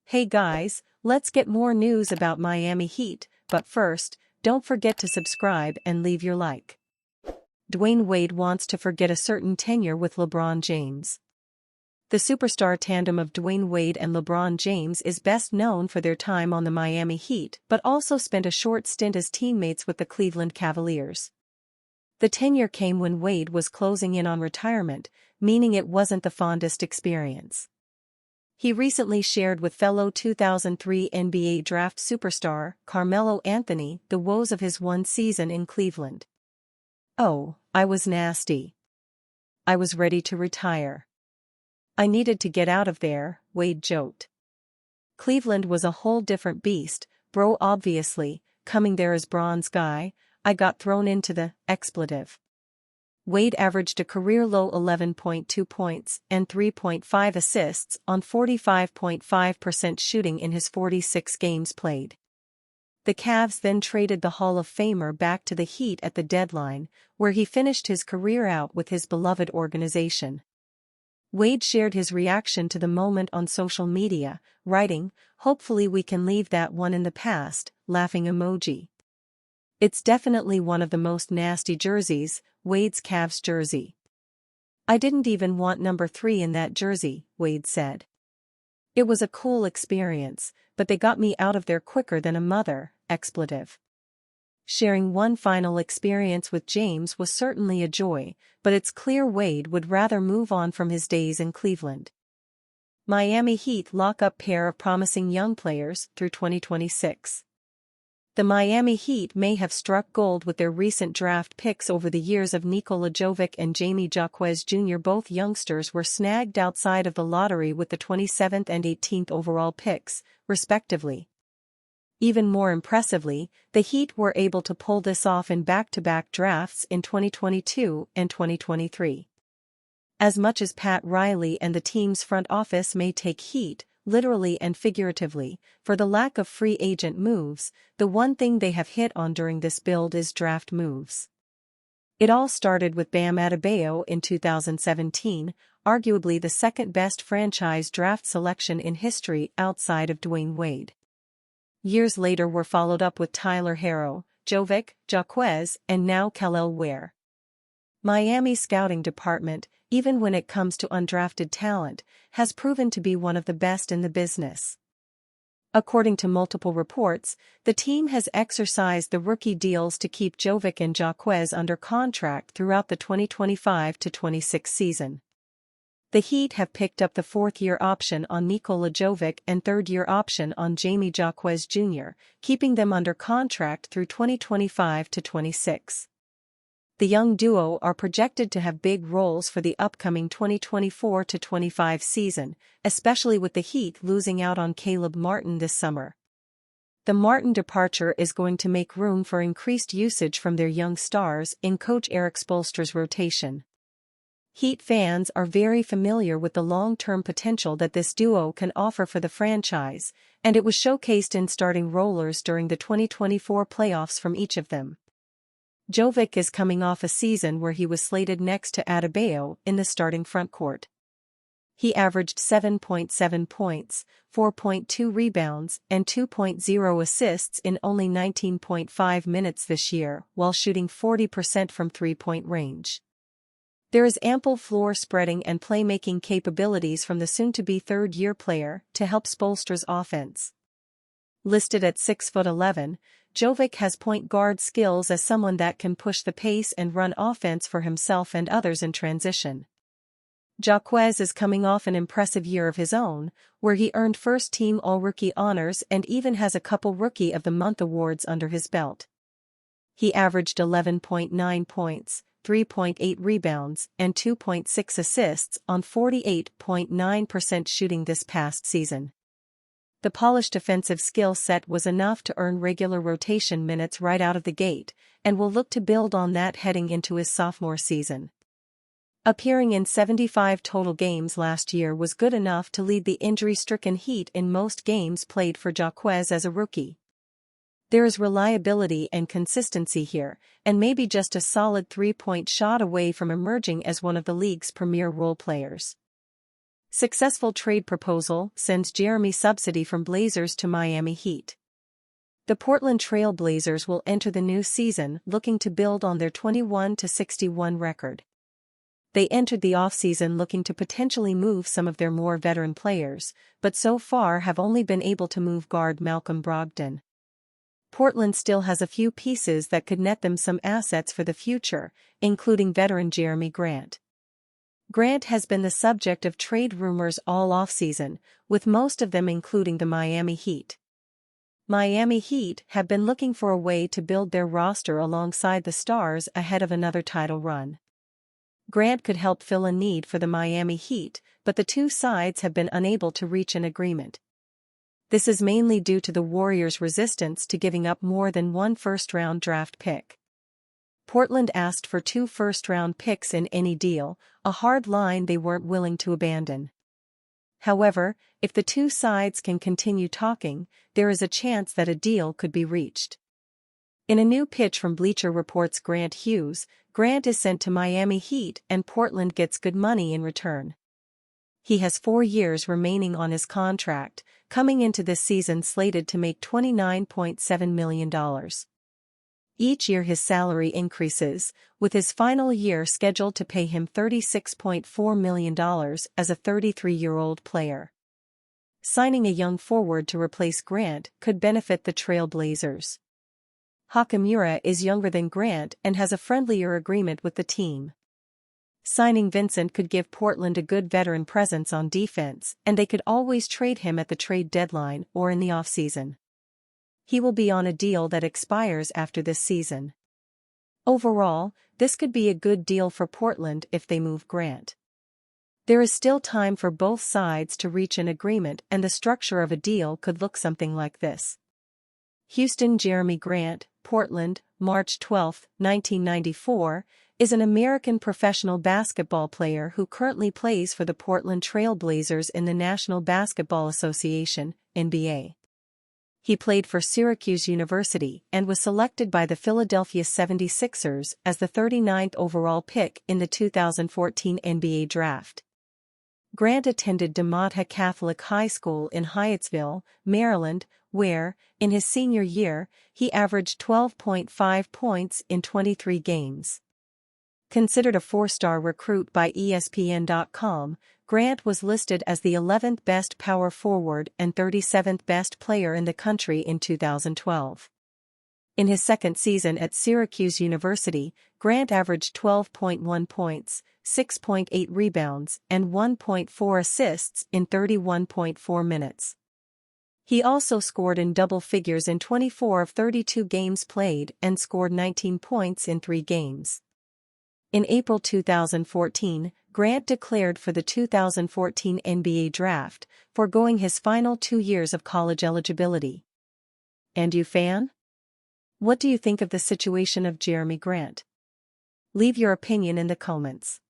Hey guys, let's get more news about Miami Heat, but first, don't forget to subscribe and leave your like. Dwayne Wade wants to forget a certain tenure with LeBron James. The superstar tandem of Dwayne Wade and LeBron James is best known for their time on the Miami Heat but also spent a short stint as teammates with the Cleveland Cavaliers. The tenure came when Wade was closing in on retirement, meaning it wasn't the fondest experience. He recently shared with fellow 2003 NBA draft superstar Carmelo Anthony the woes of his one season in Cleveland. "Oh, I was nasty. I was ready to retire. I needed to get out of there," Wade joked. "Cleveland was a whole different beast, bro. Obviously, coming there as bronze guy, I got thrown into the expletive." Wade averaged a career-low 11.2 points and 3.5 assists on 45.5% shooting in his 46 games played. The Cavs then traded the Hall of Famer back to the Heat at the deadline, where he finished his career out with his beloved organization. Wade shared his reaction to the moment on social media, writing, "Hopefully we can leave that one in the past," laughing emoji. "It's definitely one of the most nasty jerseys," Wade's Cavs jersey. "I didn't even want number 3 in that jersey," Wade said. "It was a cool experience, but they got me out of there quicker than a mother," expletive. Sharing one final experience with James was certainly a joy, but it's clear Wade would rather move on from his days in Cleveland. Miami Heat lock up pair of promising young players through 2026. The Miami Heat may have struck gold with their recent draft picks over the years of Nikola Jovic and Jerami Jaquez Jr. Both youngsters were snagged outside of the lottery with the 27th and 18th overall picks, respectively. Even more impressively, the Heat were able to pull this off in back-to-back drafts in 2022 and 2023. As much as Pat Riley and the team's front office may take heat, literally and figuratively, for the lack of free agent moves, the one thing they have hit on during this build is draft moves. It all started with Bam Adebayo in 2017, arguably the second-best franchise draft selection in history outside of Dwayne Wade. Years later were followed up with Tyler Herro, Jovic, Jaquez, and now Kel'el Ware. Miami's scouting department, even when it comes to undrafted talent, has proven to be one of the best in the business. According to multiple reports, the team has exercised the rookie deals to keep Jovic and Jaquez under contract throughout the 2025-26 season. The Heat have picked up the fourth-year option on Nikola Jovic and third-year option on Jerami Jaquez Jr., keeping them under contract through 2025-26. The young duo are projected to have big roles for the upcoming 2024-25 season, especially with the Heat losing out on Caleb Martin this summer. The Martin departure is going to make room for increased usage from their young stars in coach Erik Spoelstra's rotation. Heat fans are very familiar with the long-term potential that this duo can offer for the franchise, and it was showcased in starting rollers during the 2024 playoffs from each of them. Jovic is coming off a season where he was slated next to Adebayo in the starting frontcourt. He averaged 7.7 points, 4.2 rebounds, and 2.0 assists in only 19.5 minutes this year, while shooting 40% from three-point range. There is ample floor spreading and playmaking capabilities from the soon-to-be third-year player to help Spoelstra's offense. Listed at 6'11", Jovic has point guard skills as someone that can push the pace and run offense for himself and others in transition. Jaquez is coming off an impressive year of his own, where he earned first-team All-Rookie honors and even has a couple Rookie of the Month awards under his belt. He averaged 11.9 points, 3.8 rebounds, and 2.6 assists on 48.9% shooting this past season. The polished offensive skill set was enough to earn regular rotation minutes right out of the gate, and will look to build on that heading into his sophomore season. Appearing in 75 total games last year was good enough to lead the injury-stricken Heat in most games played for Jaquez as a rookie. There is reliability and consistency here, and maybe just a solid 3-point shot away from emerging as one of the league's premier role players. Successful trade proposal sends Jerami subsidy from Blazers to Miami Heat. The Portland Trail Blazers will enter the new season looking to build on their 21-61 record. They entered the offseason looking to potentially move some of their more veteran players, but so far have only been able to move guard Malcolm Brogdon. Portland still has a few pieces that could net them some assets for the future, including veteran Jerami Grant. Grant has been the subject of trade rumors all offseason, with most of them including the Miami Heat. Miami Heat have been looking for a way to build their roster alongside the Stars ahead of another title run. Grant could help fill a need for the Miami Heat, but the two sides have been unable to reach an agreement. This is mainly due to the Warriors' resistance to giving up more than one first-round draft pick. Portland asked for 2 first-round picks in any deal, a hard line they weren't willing to abandon. However, if the two sides can continue talking, there is a chance that a deal could be reached. In a new pitch from Bleacher Report's Grant Hughes, Grant is sent to Miami Heat and Portland gets good money in return. He has 4 years remaining on his contract, coming into this season slated to make $29.7 million. Each year his salary increases, with his final year scheduled to pay him $36.4 million as a 33-year-old player. Signing a young forward to replace Grant could benefit the Trail Blazers. Hachimura is younger than Grant and has a friendlier agreement with the team. Signing Vincent could give Portland a good veteran presence on defense, and they could always trade him at the trade deadline or in the offseason. He will be on a deal that expires after this season. Overall, this could be a good deal for Portland if they move Grant. There is still time for both sides to reach an agreement, and the structure of a deal could look something like this. Houston. Jerami Grant, Portland, March 12, 1994, is an American professional basketball player who currently plays for the Portland Trail Blazers in the National Basketball Association, NBA. He played for Syracuse University and was selected by the Philadelphia 76ers as the 39th overall pick in the 2014 NBA Draft. Grant attended DeMatha Catholic High School in Hyattsville, Maryland, where, in his senior year, he averaged 12.5 points in 23 games. Considered a 4-star recruit by ESPN.com, Grant was listed as the 11th best power forward and 37th best player in the country in 2012. In his second season at Syracuse University, Grant averaged 12.1 points, 6.8 rebounds, and 1.4 assists in 31.4 minutes. He also scored in double figures in 24 of 32 games played and scored 19 points in 3 games. In April 2014, Grant declared for the 2014 NBA Draft, foregoing his final 2 years of college eligibility. And you fan? What do you think of the situation of Jerami Grant? Leave your opinion in the comments.